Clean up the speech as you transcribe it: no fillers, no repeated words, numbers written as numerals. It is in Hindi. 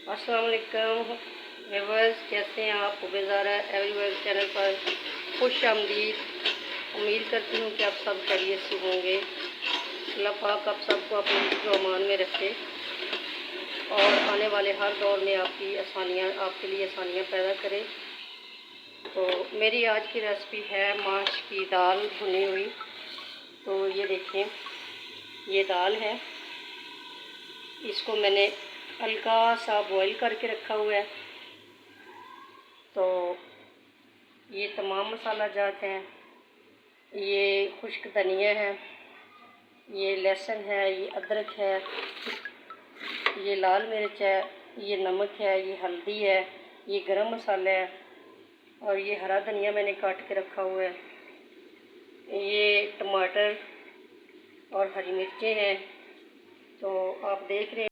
अस्सलाम वालेकुम व्यूअर्स, कैसे हैं आप? बेज़ारा एवरीवन चैनल पर खुश आमदीद। उम्मीद करती हूँ कि आप सब खैरियत से होंगे। अल्लाह पाक आप सबको अपने अमान में रखे और आने वाले हर दौर में आपके लिए आसानियाँ पैदा करे। तो मेरी आज की रेसिपी है माश की दाल भुनी हुई। तो ये देखें, ये दाल है, इसको मैंने हल्का सा बॉईल करके रखा हुआ है। तो ये तमाम मसाला जात हैं, ये खुश्क धनिया है, ये लहसुन है, ये अदरक है, ये लाल मिर्च है, ये नमक है, ये हल्दी है, ये गरम मसाला है और ये हरा धनिया मैंने काट के रखा हुआ है। ये टमाटर और हरी मिर्चें हैं। तो आप देख रहे हैं